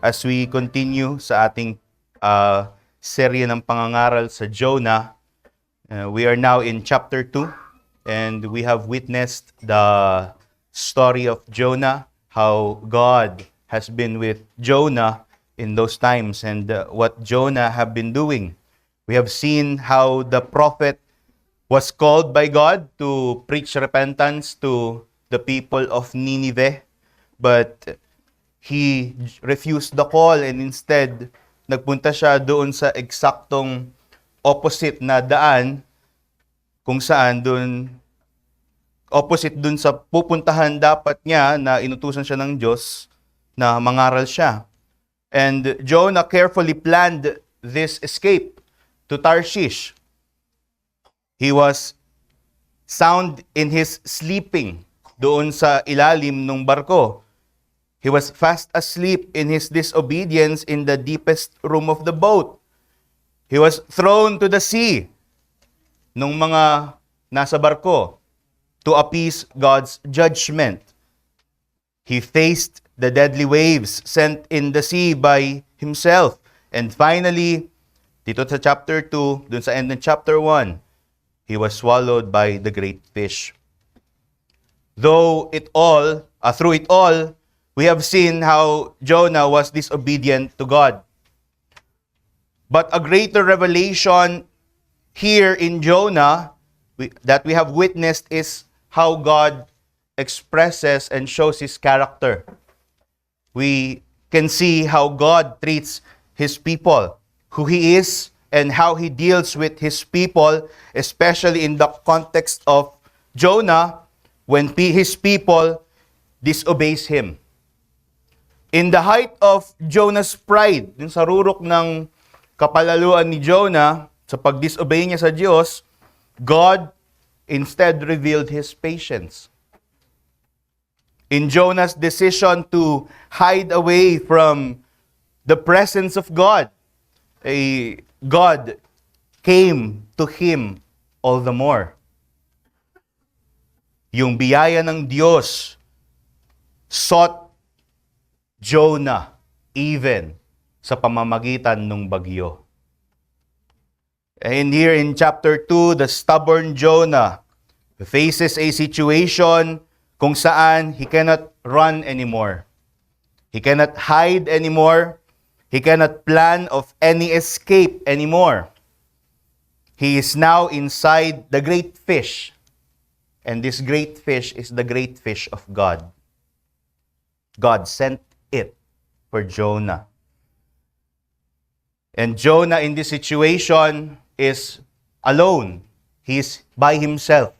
as we continue sa ating serye ng pangangaral sa Jonah, we are now in chapter 2 and we have witnessed the story of Jonah, how God has been with Jonah in those times and what Jonah have been doing. We have seen how the prophet was called by God to preach repentance to the people of Nineveh, but he refused the call and instead nagpunta siya doon sa eksaktong opposite na daan kung saan doon opposite doon sa pupuntahan dapat niya na inutusan siya ng Diyos na mangaral siya. And Jonah carefully planned this escape to Tarshish. He was sound in his sleeping doon sa ilalim ng barko. He was fast asleep in his disobedience in the deepest room of the boat. He was thrown to the sea nung mga nasa barko to appease God's judgment. He faced the deadly waves sent in the sea by himself. And finally, dito sa chapter 2, dun sa end ng chapter 1, he was swallowed by the great fish. Through it all, we have seen how Jonah was disobedient to God. But a greater revelation here in Jonah that we have witnessed is how God expresses and shows His character. We can see how God treats His people, who He is, and how He deals with His people, especially in the context of Jonah, when His people disobeys Him. In the height of Jonah's pride, dun sa rurok ng kapalaluan ni Jonah, sa pag-disobey niya sa Diyos, God instead revealed His patience. In Jonah's decision to hide away from the presence of God, God came to him all the more. Yung biyaya ng Diyos sought Jonah even sa pamamagitan ng bagyo. And here in chapter 2, the stubborn Jonah faces a situation kung saan he cannot run anymore. He cannot hide anymore. He cannot plan of any escape anymore. He is now inside the great fish. And this great fish is the great fish of God. God sent it for Jonah. And Jonah in this situation is alone. He is by himself.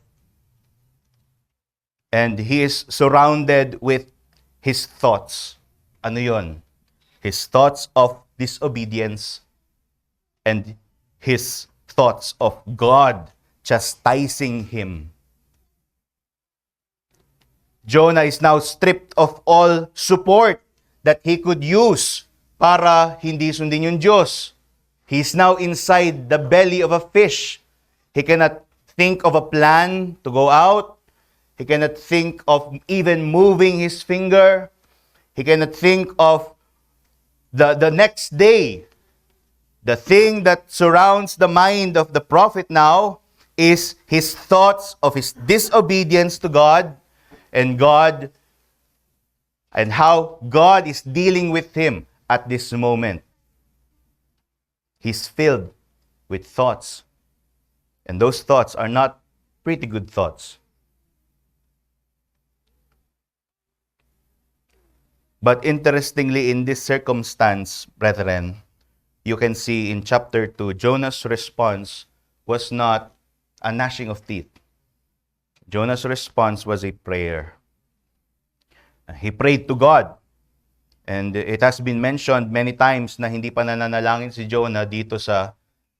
And he is surrounded with his thoughts. Ano yun? His thoughts of disobedience and his thoughts of God chastising him. Jonah is now stripped of all support that he could use para hindi sundin yung Diyos. He is now inside the belly of a fish. He cannot think of a plan to go out. He cannot think of even moving his finger. He cannot think of the next day. The thing that surrounds the mind of the prophet now is his thoughts of his disobedience to God and how God is dealing with him at this moment. He's filled with thoughts. And those thoughts are not pretty good thoughts. But interestingly, in this circumstance, brethren, you can see in chapter 2, Jonah's response was not a gnashing of teeth. Jonah's response was a prayer. He prayed to God. And it has been mentioned many times na hindi pa nananalangin si Jonah dito sa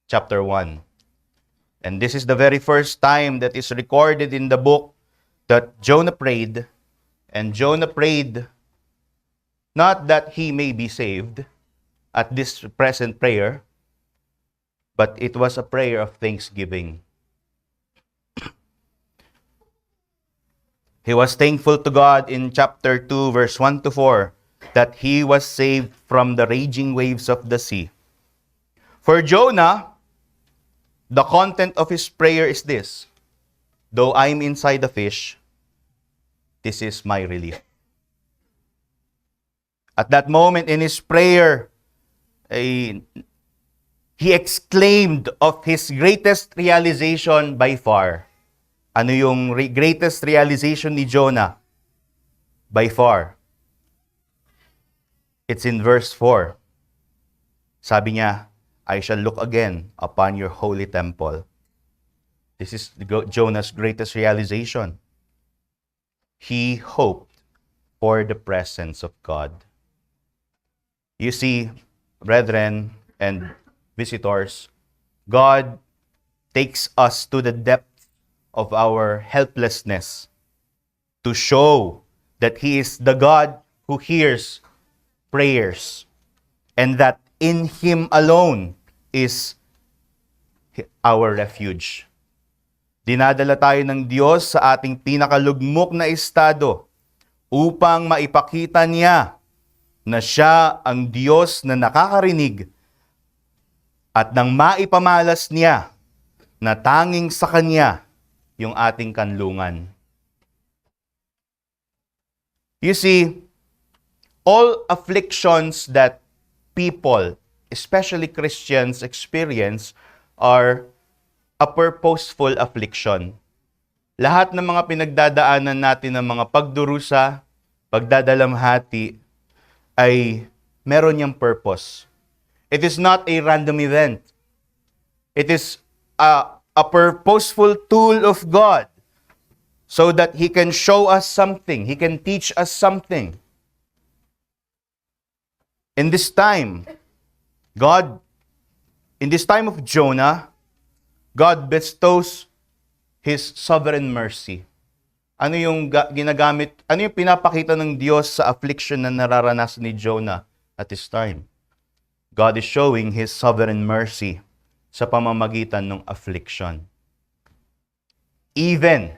chapter 1. And this is the very first time that is recorded in the book that Jonah prayed. And Jonah prayed not that he may be saved at this present prayer, but it was a prayer of thanksgiving. He was thankful to God in chapter 2, verse 1 to 4, that he was saved from the raging waves of the sea. For Jonah, the content of his prayer is this: though I'm inside the fish, this is my relief. At that moment in his prayer, he exclaimed of his greatest realization by far. Ano yung greatest realization ni Jonah? By far. It's in verse 4. Sabi niya, I shall look again upon your holy temple. This is Jonah's greatest realization. He hoped for the presence of God. You see, brethren and visitors, God takes us to the depth of our helplessness to show that He is the God who hears prayers and that in Him alone is our refuge. Dinadala tayo ng Diyos sa ating pinakalugmok na estado upang maipakita niya na siya ang Diyos na nakakarinig at nang maipamalas niya na tanging sa Kanya yung ating kanlungan. You see, all afflictions that people, especially Christians, experience are a purposeful affliction. Lahat ng mga pinagdadaanan natin ng mga pagdurusa, pagdadalamhati, ay meron niyang purpose. It is not a random event. It is a purposeful tool of God so that He can show us something. He can teach us something. In this time of Jonah, God bestows His sovereign mercy. Ano yung ginagamit, ano yung pinapakita ng Diyos sa affliction na nararanasan ni Jonah at this time? God is showing His sovereign mercy sa pamamagitan ng affliction. Even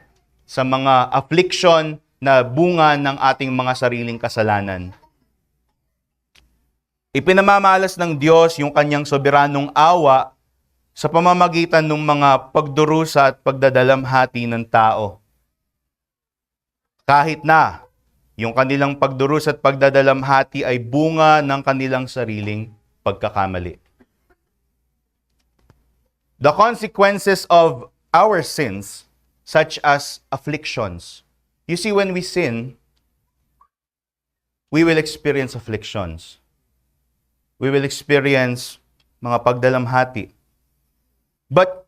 sa mga affliction na bunga ng ating mga sariling kasalanan. Ipinamamalas ng Diyos yung Kanyang soberanong awa sa pamamagitan ng mga pagdurusa at pagdadalamhati ng tao. Kahit na yung kanilang pagdurusa at pagdadalamhati ay bunga ng kanilang sariling pagkakamali. The consequences of our sins, such as afflictions. You see, when we sin, we will experience afflictions. We will experience mga pagdalamhati. But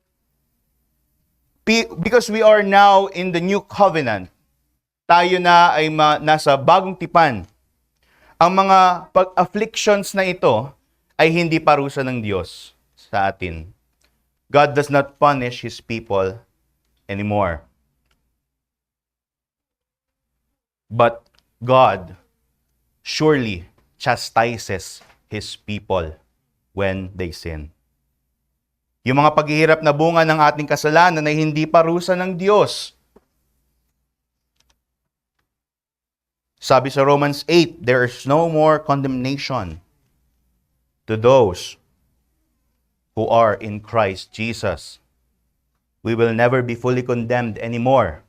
because we are now in the new covenant, tayo na ay nasa bagong tipan. Ang mga afflictions na ito ay hindi parusa ng Diyos sa atin. God does not punish His people anymore. But God surely chastises His people when they sin. Yung mga paghihirap na bunga ng ating kasalanan ay hindi parusa ng Diyos. Sabi sa Romans 8, there is no more condemnation to those who are in Christ Jesus. We will never be fully condemned anymore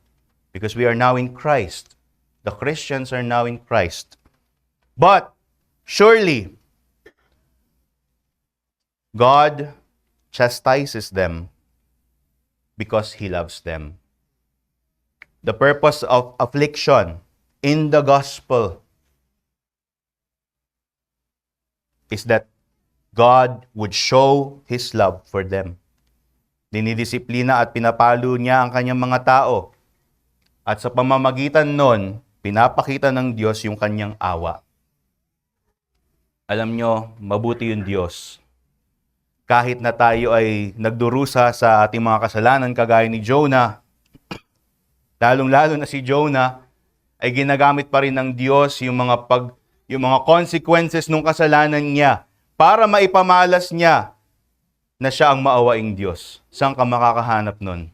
because we are now in Christ. The Christians are now in Christ. But surely, God chastises them because He loves them. The purpose of affliction in the gospel is that God would show His love for them. Dinidisiplina at pinapalo niya ang kanyang mga tao. At sa pamamagitan nun, pinapakita ng Diyos yung kanyang awa. Alam nyo, mabuti yung Diyos. Kahit na tayo ay nagdurusa sa ating mga kasalanan kagaya ni Jonah, lalong-lalo na si Jonah, ay ginagamit pa rin ng Diyos yung mga consequences ng kasalanan niya para maipamalas niya na siya ang maawaing Diyos. Saan ka makakahanap nun?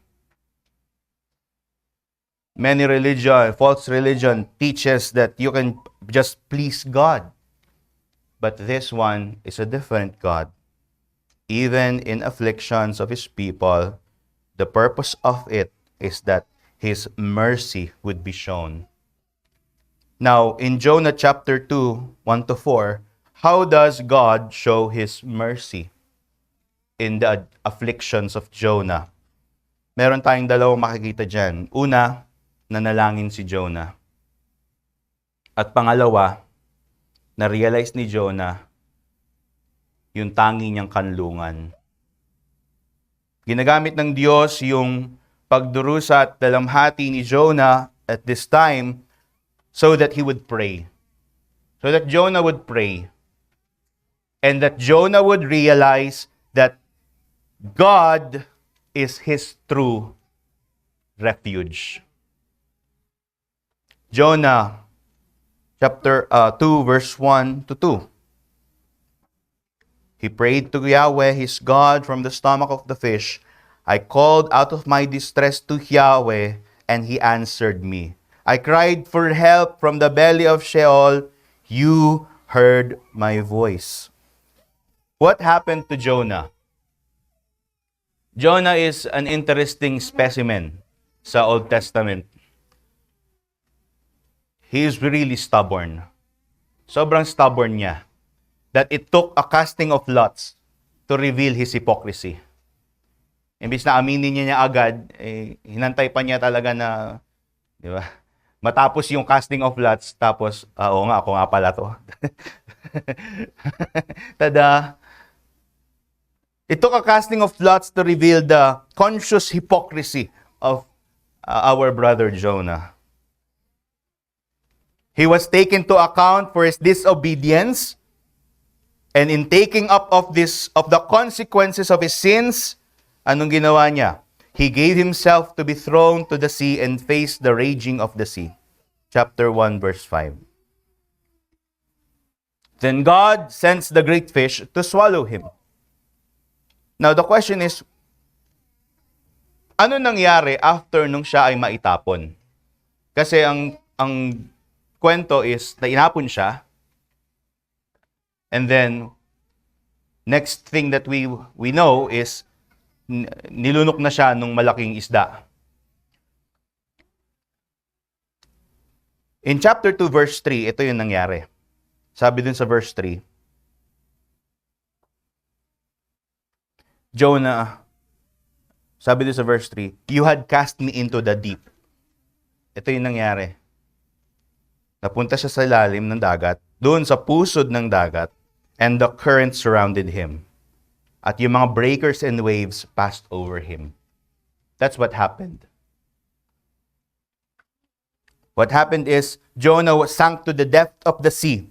Many false religion teaches that you can just please God but this one is a different God. Even in afflictions of his people, the purpose of it is that his mercy would be shown. Now, in Jonah chapter 2, 1 to 4, how does God show his mercy in the afflictions of Jonah? Meron tayong dalawang makikita dyan. Una, nanalangin si Jonah. At pangalawa, na-realize ni Jonah yung tangi niyang kanlungan. Ginagamit ng Diyos yung pagdurusa at dalamhati ni Jonah at this time so that he would pray. So that Jonah would pray. And that Jonah would realize that God is his true refuge. Jonah chapter 2 verse 1 to 2. He prayed to Yahweh his God from the stomach of the fish. I called out of my distress to Yahweh, and he answered me. I cried for help from the belly of Sheol. You heard my voice. What happened to Jonah? Jonah is an interesting specimen sa Old Testament. He is really stubborn. Sobrang stubborn niya. That it took a casting of lots to reveal his hypocrisy. Imbis na aminin niya agad, hinantay pa niya talaga na, di ba? Matapos yung casting of lots, tapos, oo nga, ako nga pala to. Tada! It took a casting of lots to reveal the conscious hypocrisy of our brother Jonah. He was taken to account for his disobedience. And in taking up of the consequences of his sins, anong ginawa niya? He gave himself to be thrown to the sea and faced the raging of the sea. Chapter 1, verse 5. Then God sends the great fish to swallow him. Now the question is, ano nangyari after nung siya ay maitapon? Kasi ang kwento is, na inapon siya. And then, next thing that we know is, nilunok na siya nung malaking isda. In chapter 2, verse 3, ito yung nangyari. Sabi dun sa verse 3, Jonah, sabi dun sa verse 3, you had cast me into the deep. Ito yung nangyari. Napunta siya sa ilalim ng dagat, doon sa pusod ng dagat, and the current surrounded him. At yung mga breakers and waves passed over him. That's what happened. What happened is, Jonah sank to the depth of the sea.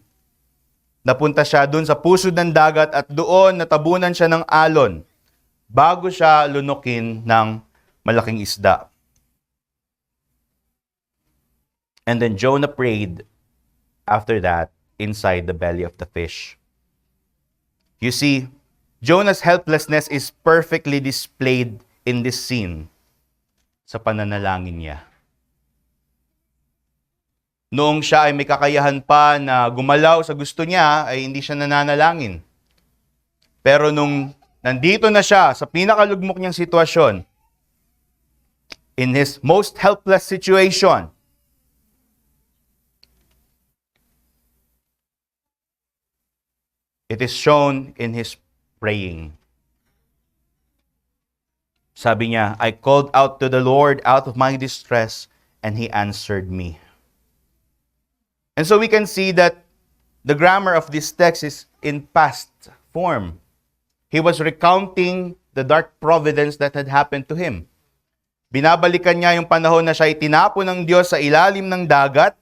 Napunta siya doon sa pusod ng dagat at doon natabunan siya ng alon bago siya lunukin ng malaking isda. And then Jonah prayed after that inside the belly of the fish. You see, Jonah's helplessness is perfectly displayed in this scene sa pananalangin niya. Noong siya ay may kakayahan pa na gumalaw sa gusto niya, ay hindi siya nananalangin. Pero nung nandito na siya sa pinakalugmok niyang sitwasyon, in his most helpless situation, it is shown in his praying. Sabi niya, I called out to the Lord out of my distress, and He answered me. And so we can see that the grammar of this text is in past form. He was recounting the dark providence that had happened to him. Binabalikan niya yung panahon na siya ay tinapon ng Diyos sa ilalim ng dagat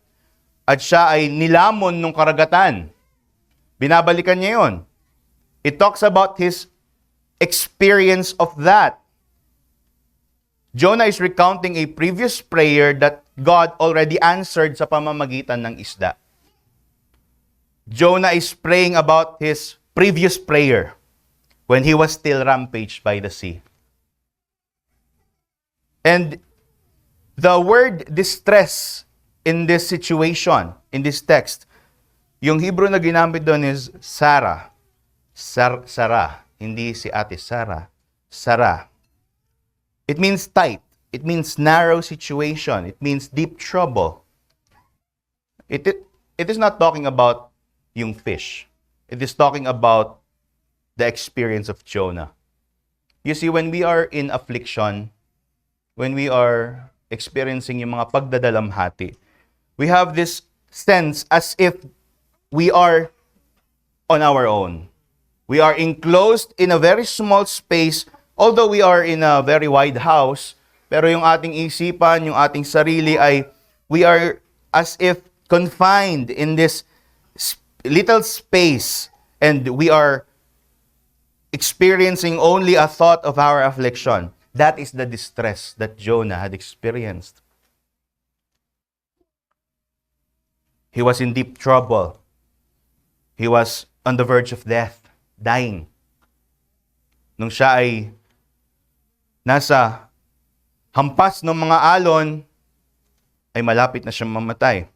at siya ay nilamon ng karagatan. Binabalikan niya yun. It talks about his experience of that. Jonah is recounting a previous prayer that God already answered sa pamamagitan ng isda. Jonah is praying about his previous prayer when he was still rampaged by the sea. And the word distress in this situation, in this text, Yung Hebrew na ginamit doon is Sarah. Sarah. Hindi si Ate Sarah. Sarah. It means tight. It means narrow situation. It means deep trouble. It is not talking about yung fish. It is talking about the experience of Jonah. You see, when we are in affliction, when we are experiencing yung mga pagdadalamhati, we have this sense as if we are on our own. We are enclosed in a very small space, although we are in a very wide house, pero yung ating isipan, yung ating sarili ay we are as if confined in this little space, and we are experiencing only a thought of our affliction. That is the distress that Jonah had experienced. He was in deep trouble. He was on the verge of death, dying. Nung siya ay nasa hampas ng mga alon, ay malapit na siyang mamatay.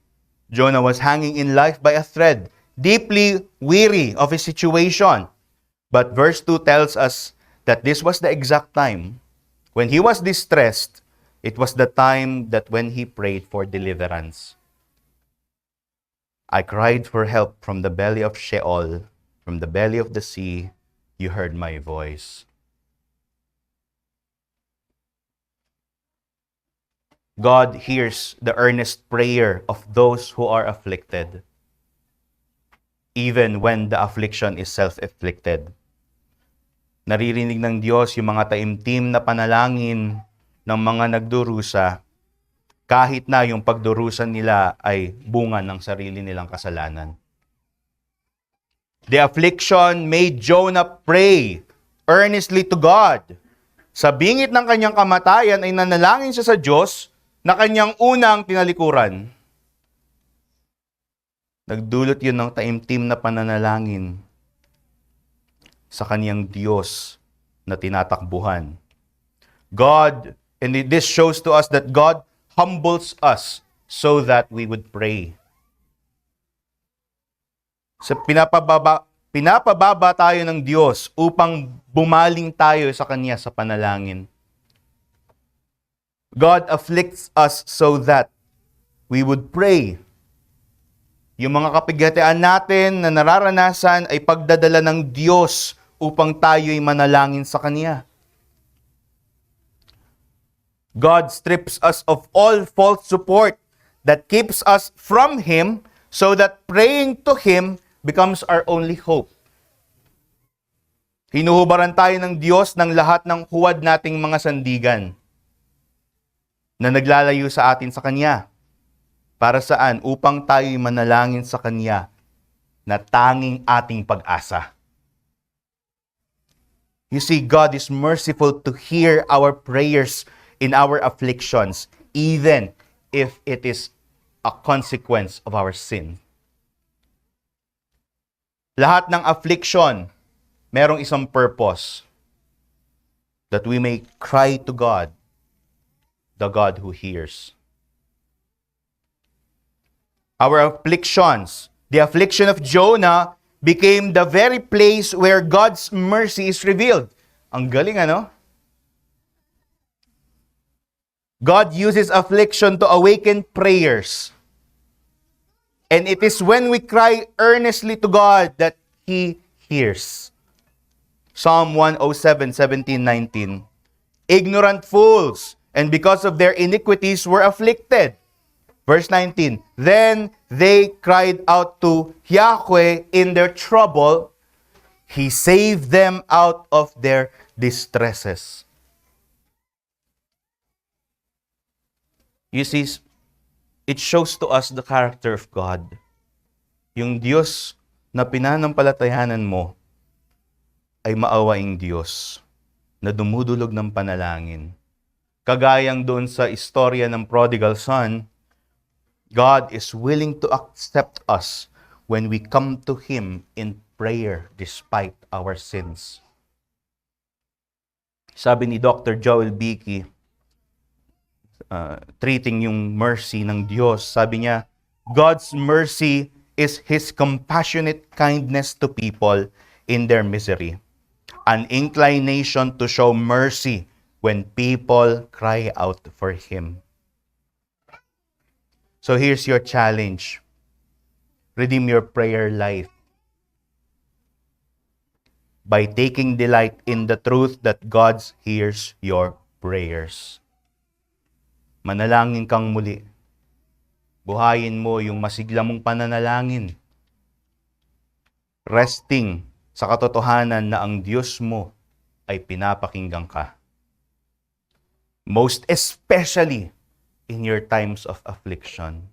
Jonah was hanging in life by a thread, deeply weary of his situation. But verse 2 tells us that this was the exact time when he was distressed. It was the time that when he prayed for deliverance. I cried for help from the belly of Sheol, from the belly of the sea. You heard my voice. God hears the earnest prayer of those who are afflicted, even when the affliction is self-inflicted. Naririnig ng Diyos yung mga taimtim na panalangin ng mga nagdurusa, kahit na yung pagdurusan nila ay bunga ng sarili nilang kasalanan. The affliction made Jonah pray earnestly to God. Sa bingit ng kanyang kamatayan ay nanalangin siya sa Diyos na kanyang unang tinalikuran. Nagdulot yun ng taimtim na pananalangin sa kaniyang Diyos na tinatakbuhan. God, and this shows to us that God humbles us so that we would pray. So pinapababa tayo ng Diyos upang bumaling tayo sa Kanya sa panalangin. God afflicts us so that we would pray. Yung mga kapighatian natin na nararanasan ay pagdadala ng Diyos upang tayo'y manalangin sa Kanya. God strips us of all false support that keeps us from Him so that praying to Him becomes our only hope. Hinuhubaran tayo ng Diyos ng lahat ng huwad nating mga sandigan na naglalayo sa atin sa Kanya. Para saan? Upang tayo'y manalangin sa Kanya na tanging ating pag-asa. You see, God is merciful to hear our prayers in our afflictions, even if it is a consequence of our sin. Lahat ng affliction, merong isang purpose, that we may cry to God, the God who hears. Our afflictions, the affliction of Jonah, became the very place where God's mercy is revealed. Ang galing, ano? God uses affliction to awaken prayers. And it is when we cry earnestly to God that He hears. Psalm 107, 17, 19. Ignorant fools, and because of their iniquities were afflicted. Verse 19, then they cried out to Yahweh in their trouble. He saved them out of their distresses. You see, it shows to us the character of God. Yung Diyos na pinanampalatayanan mo ay maawaing Diyos na dumudulog ng panalangin. Kagayang doon sa istorya ng prodigal son, God is willing to accept us when we come to Him in prayer despite our sins. Sabi ni Dr. Joel Beakey, treating yung mercy ng Diyos, sabi niya, God's mercy is His compassionate kindness to people in their misery, an inclination to show mercy when people cry out for Him. So here's your challenge. Redeem your prayer life by taking delight in the truth that God hears your prayers. Manalangin kang muli. Buhayin mo yung masigla mong pananalangin. Resting sa katotohanan na ang Diyos mo ay pinapakinggan ka. Most especially in your times of affliction.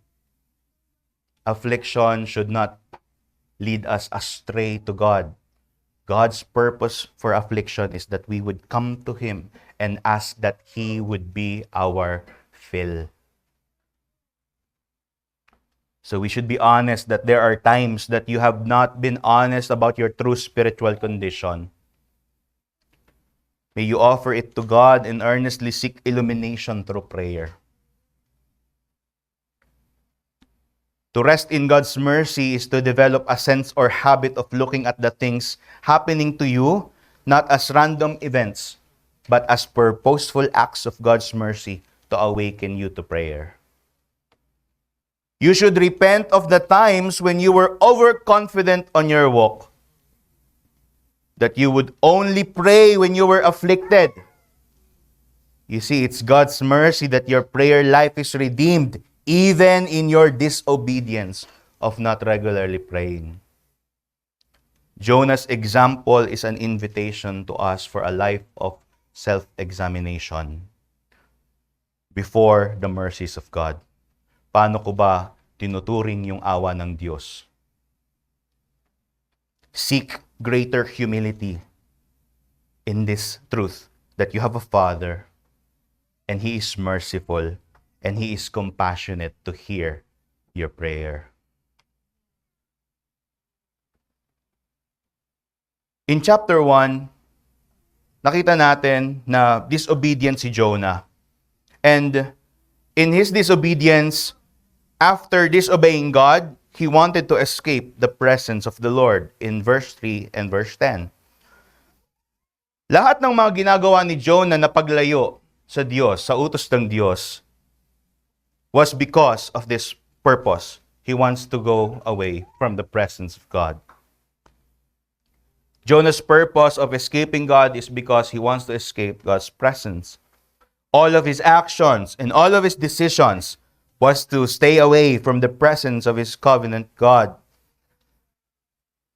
Affliction should not lead us astray to God. God's purpose for affliction is that we would come to Him and ask that He would be our fill. So we should be honest that there are times that you have not been honest about your true spiritual condition. May you offer it to God and earnestly seek illumination through prayer. To rest in God's mercy is to develop a sense or habit of looking at the things happening to you, not as random events, but as purposeful acts of God's mercy to awaken you to prayer. You should repent of the times when you were overconfident on your walk, that you would only pray when you were afflicted. You see, it's God's mercy that your prayer life is redeemed, even in your disobedience of not regularly praying. Jonah's example is an invitation to us for a life of self-examination before the mercies of God. Paano ko ba tinuturing yung awa ng Diyos? Seek greater humility in this truth that you have a Father and He is merciful and He is compassionate to hear your prayer. In chapter 1, nakita natin na disobedient si Jonah. And in his disobedience, after disobeying God, he wanted to escape the presence of the Lord in verse 3 and verse 10. Lahat ng mga ginagawa ni Jonah na paglayo sa Diyos, sa utos ng Diyos, was because of this purpose. He wants to go away from the presence of God. Jonah's purpose of escaping God is because he wants to escape God's presence. All of his actions and all of his decisions was to stay away from the presence of his covenant God.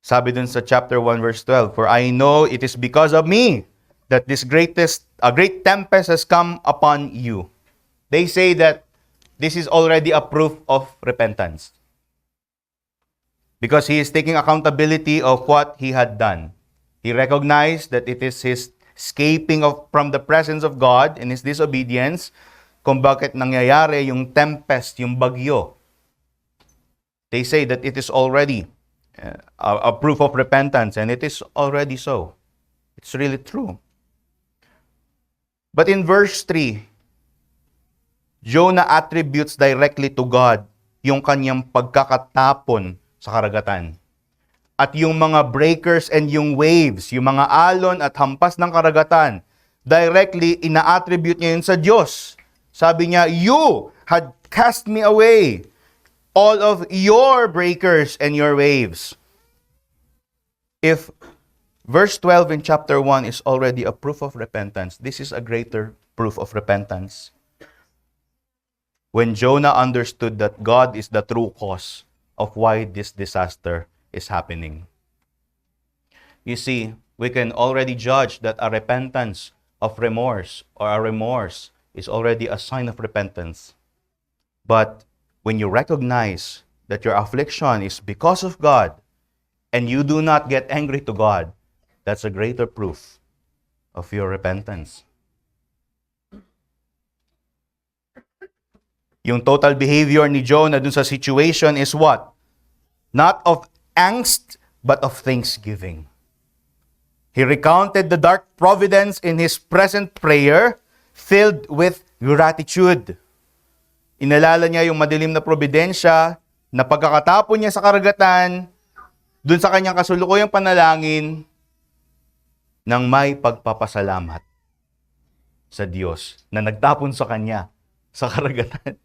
Sabi dun sa chapter 1 verse 12, "For I know it is because of me that a great tempest has come upon you." They say that this is already a proof of repentance, because he is taking accountability of what he had done. He recognized that it is his escaping from the presence of God in his disobedience kung bakit nangyayari yung tempest, yung bagyo. They say that it is already a proof of repentance, and it is already so. It's really true. But in verse 3, Jonah attributes directly to God yung kanyang pagkakatapon sa karagatan. At yung mga breakers and yung waves, yung mga alon at hampas ng karagatan, directly ina-attribute niya yun sa Diyos. Sabi niya, "You had cast me away, all of your breakers and your waves." If verse 12 in chapter 1 is already a proof of repentance, this is a greater proof of repentance. When Jonah understood that God is the true cause of why this disaster is happening. You see, we can already judge that a repentance of remorse or a remorse is already a sign of repentance. But when you recognize that your affliction is because of God and you do not get angry to God, that's a greater proof of your repentance. Yung total behavior ni Jonah dun sa situation is what? Not of angst, but of thanksgiving. He recounted the dark providence in his present prayer, filled with gratitude. Inalala niya yung madilim na providensya na pagkakatapon niya sa karagatan, dun sa kanyang kasulukuyang panalangin, nang may pagpapasalamat sa Diyos na nagtapon sa kanya sa karagatan.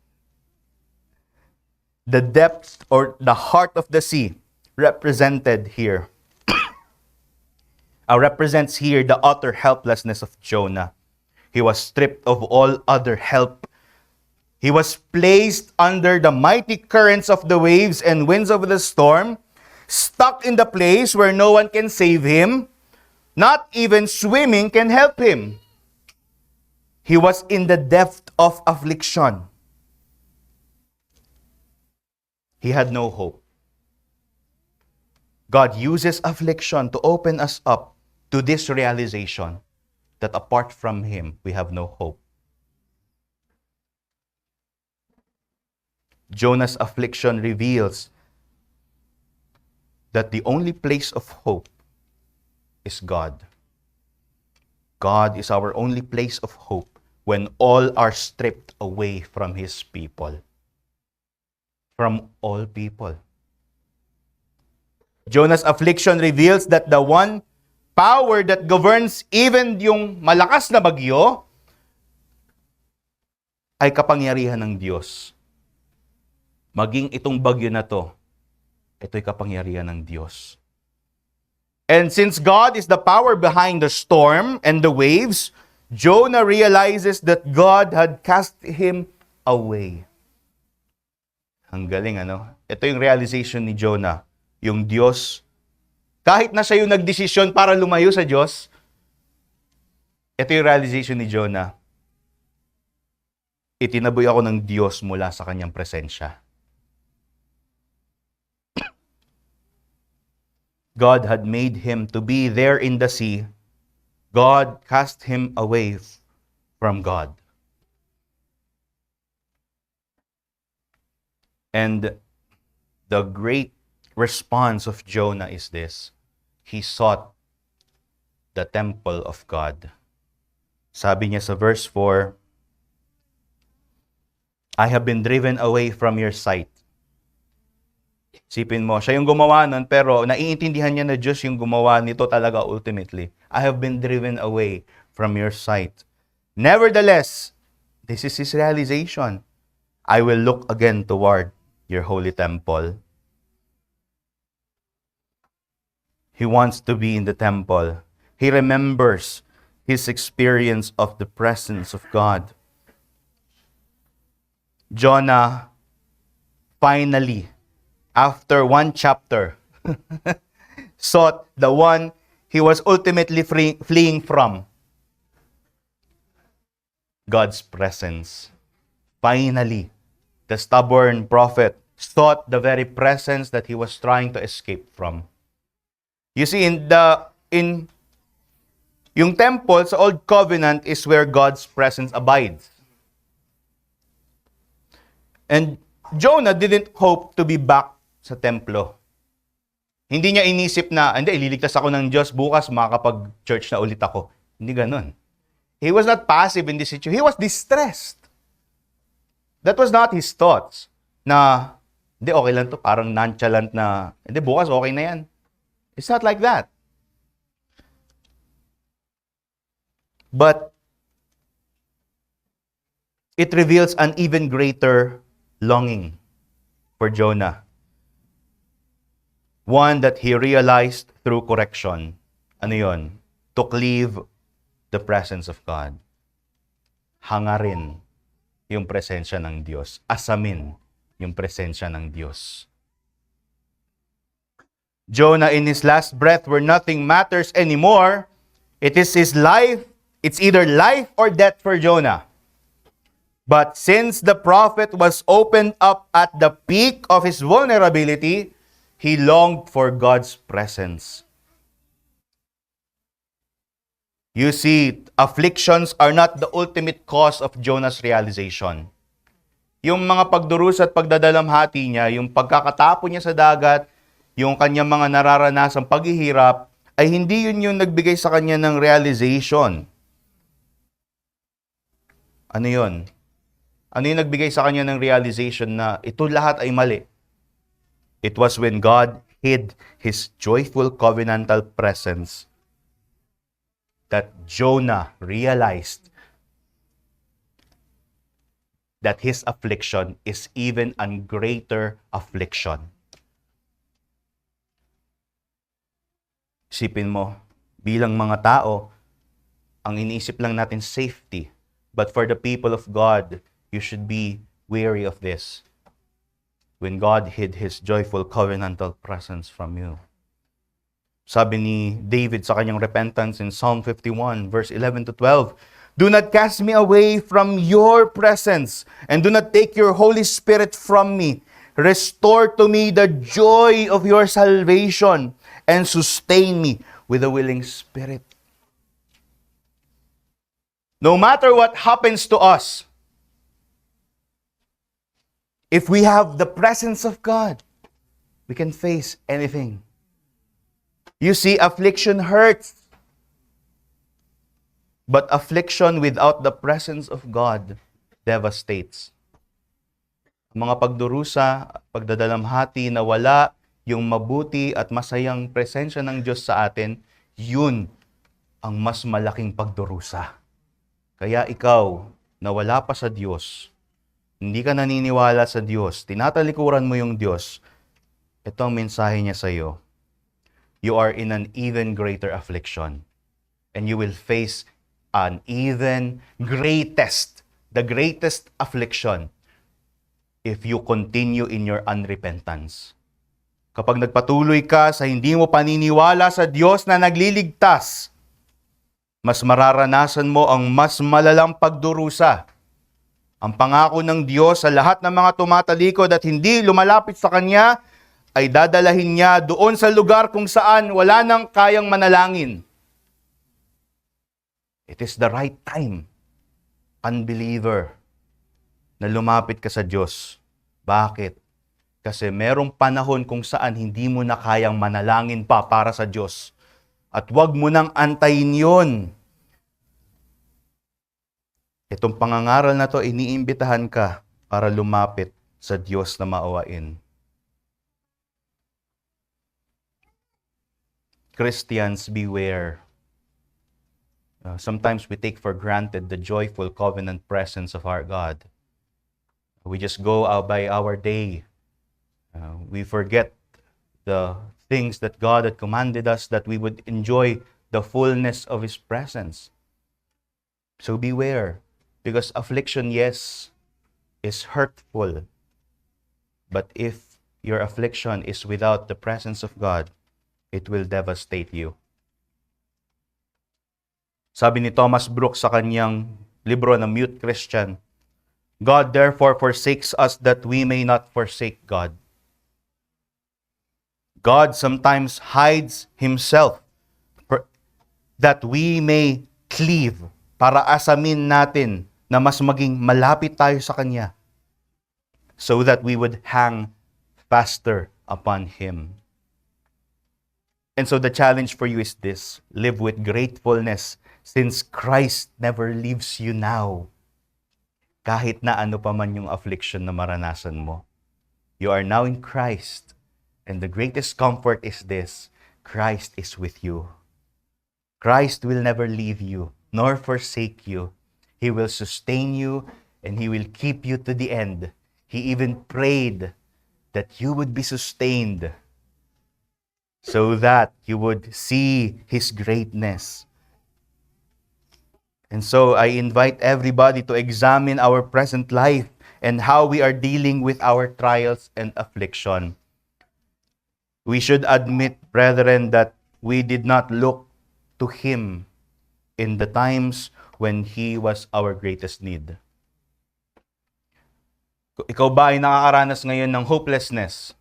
The depth or the heart of the sea represented here represents here the utter helplessness of Jonah. He was stripped of all other help. He was placed under the mighty currents of the waves and winds of the storm, stuck in the place where no one can save him. Not even swimming can help him. He was in the depth of affliction. He had no hope. God uses affliction to open us up to this realization that apart from Him, we have no hope. Jonah's affliction reveals that the only place of hope is God. God is our only place of hope when all are stripped away from His people. From all people. Jonah's affliction reveals that the one power that governs even yung malakas na bagyo ay kapangyarihan ng Diyos. Maging itong bagyo na to, ito'y kapangyarihan ng Diyos. And since God is the power behind the storm and the waves, Jonah realizes that God had cast him away. Ang galing, ano? Ito yung realization ni Jonah. Yung Diyos, kahit na siya yung nagdesisyon para lumayo sa Diyos, ito yung realization ni Jonah. Itinaboy ako ng Diyos mula sa kanyang presensya. God had made him to be there in the sea. God cast him away from God. And the great response of Jonah is this. He sought the temple of God. Sabi niya sa verse 4, I have been driven away from your sight. Sipin mo, siya yung gumawa nun, pero naiintindihan niya na Diyos yung gumawa nito talaga ultimately. I have been driven away from your sight. Nevertheless, this is his realization. I will look again toward your holy temple. He wants to be in the temple. He remembers his experience of the presence of God. Jonah finally, after one chapter, sought the one he was ultimately fleeing from. God's presence. Finally, the stubborn prophet sought the very presence that he was trying to escape from. You see, yung temple sa Old Covenant is where God's presence abides. And Jonah didn't hope to be back sa templo. Hindi niya inisip na, hindi, ililigtas ako ng Diyos, bukas makakapag-church na ulit ako. Hindi ganun. He was not passive in this situation. He was distressed. That was not his thoughts. Na, hindi, okay lang to, parang nonchalant na, hindi, bukas okay na yan. It's not like that. But, it reveals an even greater longing for Jonah. One that he realized through correction. Ano yun? To cleave the presence of God. Hangarin yung presensya ng Diyos. Asamin yung presensya ng Diyos. Jonah in his last breath where nothing matters anymore, it is his life. It's either life or death for Jonah. But since the prophet was opened up at the peak of his vulnerability, he longed for God's presence. You see, afflictions are not the ultimate cause of Jonah's realization. Yung mga pagdurusa at pagdadalamhati niya, yung pagkakatapon niya sa dagat, yung kanyang mga nararanasang paghihirap, ay hindi yun yung nagbigay sa kanya ng realization. Ano yun? Ano yung nagbigay sa kanya ng realization na ito lahat ay mali? It was when God hid His joyful covenantal presence that Jonah realized that his affliction is even a greater affliction. Isipin mo, bilang mga tao, ang iniisip lang natin safety. But for the people of God, you should be wary of this. When God hid His joyful covenantal presence from you. Sabi ni David sa kanyang repentance in Psalm 51, verse 11 to 12, "Do not cast me away from your presence, and do not take your Holy Spirit from me. Restore to me the joy of your salvation, and sustain me with a willing spirit." No matter what happens to us, if we have the presence of God, we can face anything. You see, affliction hurts. But affliction without the presence of God devastates. Mga pagdurusa, pagdadalamhati na wala yung mabuti at masayang presensya ng Diyos sa atin, yun ang mas malaking pagdurusa. Kaya ikaw, na wala pa sa Diyos, hindi ka naniniwala sa Diyos, tinatalikuran mo yung Diyos, ito ang mensahe niya sa iyo. You are in an even greater affliction. And you will face an even the greatest affliction if you continue in your unrepentance. Kapag nagpatuloy ka sa hindi mo paniniwala sa Diyos na nagliligtas, mas mararanasan mo ang mas malalang pagdurusa. Ang pangako ng Diyos sa lahat ng mga tumatalikod at hindi lumalapit sa Kanya ay dadalahin niya doon sa lugar kung saan wala nang kayang manalangin. It is the right time, unbeliever, na lumapit ka sa Diyos. Bakit? Kasi merong panahon kung saan hindi mo na kayang manalangin pa para sa Diyos. At huwag mo nang antayin yun. Itong pangangaral na to, iniimbitahan ka para lumapit sa Diyos na maawain. Christians, beware. Sometimes we take for granted the joyful covenant presence of our God. We just go out by our day. We forget the things that God had commanded us, that we would enjoy the fullness of His presence. So beware, because affliction, yes, is hurtful. But if your affliction is without the presence of God, it will devastate you. Sabi ni Thomas Brooks sa kanyang libro na Mute Christian, God therefore forsakes us that we may not forsake God. God sometimes hides Himself that we may cleave, para asamin natin na mas maging malapit tayo sa Kanya, so that we would hang faster upon Him. And so the challenge for you is this: live with gratefulness, since Christ never leaves you now. Kahit na ano pa man yung affliction na maranasan mo, you are now in Christ. And the greatest comfort is this: Christ is with you. Christ will never leave you, nor forsake you. He will sustain you, and He will keep you to the end. He even prayed that you would be sustained, so that you would see His greatness. And so I invite everybody to examine our present life and how we are dealing with our trials and affliction. We should admit, brethren, that we did not look to Him in the times when He was our greatest need. Ikaw ba ay nakakaranas ngayon ng hopelessness?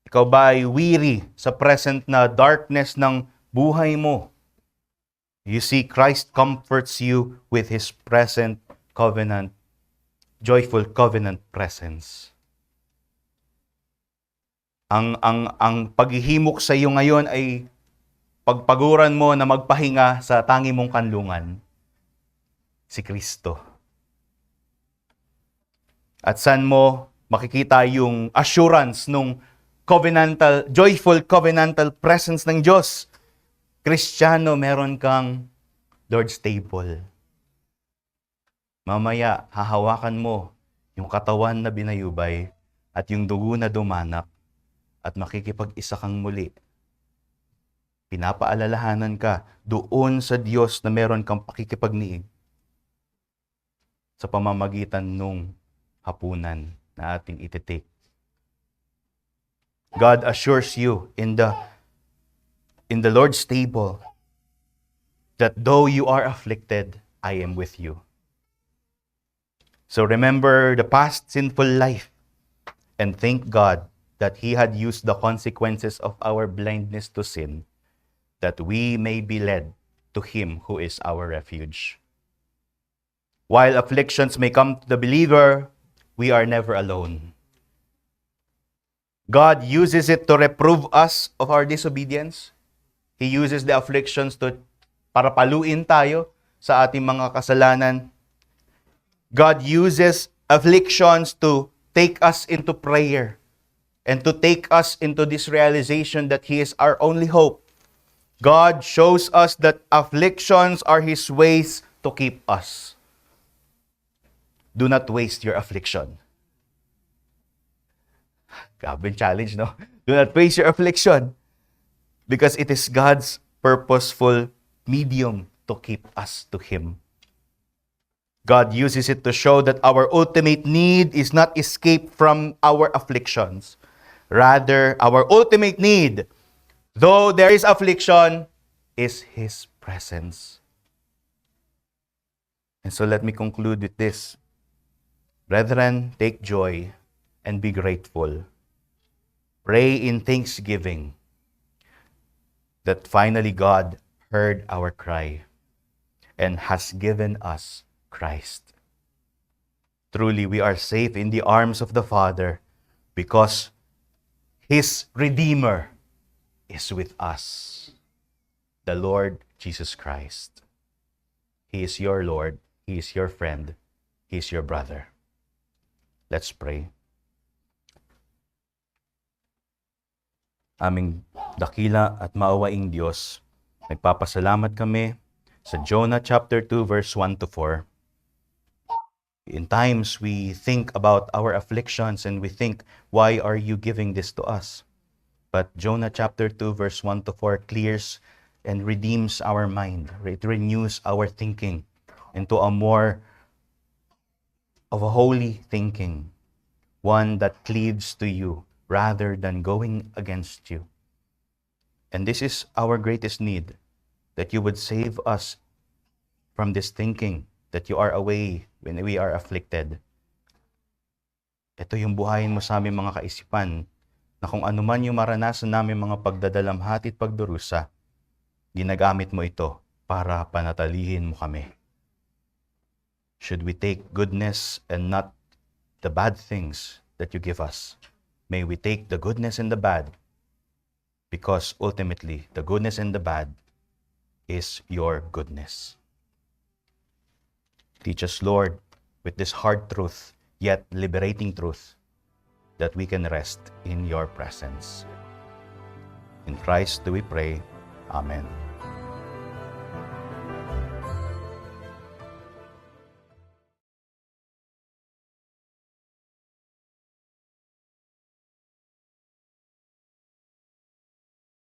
Ikaw ba ay weary sa present na darkness ng buhay mo? You see, Christ comforts you with His present covenant, joyful covenant presence. Ang paghihimok sa iyo ngayon ay pagpaguran mo na magpahinga sa tangi mong kanlungan, si Kristo. At saan mo makikita yung assurance nung joyful covenantal presence ng Diyos. Kristiyano, meron kang Lord's table. Mamaya, hahawakan mo yung katawan na binayubay at yung dugo na dumanak at makikipag-isa kang muli. Pinapaalalahanan ka doon sa Diyos na meron kang pakikipagniig sa pamamagitan nung hapunan na ating ititake. God assures you in the Lord's table that though you are afflicted, I am with you. So remember the past sinful life and thank God that He had used the consequences of our blindness to sin, that we may be led to Him who is our refuge. While afflictions may come to the believer, we are never alone. God uses it to reprove us of our disobedience. He uses the afflictions para paluin tayo sa ating mga kasalanan. God uses afflictions to take us into prayer and to take us into this realization that He is our only hope. God shows us that afflictions are His ways to keep us. Do not waste your affliction. Grabe challenge, no? Do not waste your affliction because it is God's purposeful medium to keep us to Him. God uses it to show that our ultimate need is not escape from our afflictions. Rather, our ultimate need, though there is affliction, is His presence. And so let me conclude with this. Brethren, take joy and be grateful. Pray in thanksgiving that finally God heard our cry and has given us Christ. Truly, we are safe in the arms of the Father because His Redeemer is with us, the Lord Jesus Christ. He is your Lord, He is your friend, He is your brother. Let's pray. Aming dakila at maawaing Diyos, nagpapasalamat kami sa Jonah chapter 2 verse 1 to 4. In times we think about our afflictions and we think, why are you giving this to us? But Jonah chapter 2 verse 1 to 4 clears and redeems our mind. It renews our thinking into a more of a holy thinking, one that cleaves to you rather than going against you. And this is our greatest need, that you would save us from this thinking that you are away when we are afflicted. Ito yung buhayin mo sa aming mga kaisipan, na kung anuman yung maranasan namin mga pagdadalamhati at pagdurusa, ginagamit mo ito para panatalihin mo kami. Should we take goodness and not the bad things that you give us, may we take the goodness and the bad, because ultimately the goodness and the bad is your goodness. Teach us, Lord, with this hard truth, yet liberating truth, that we can rest in your presence. In Christ do we pray. Amen.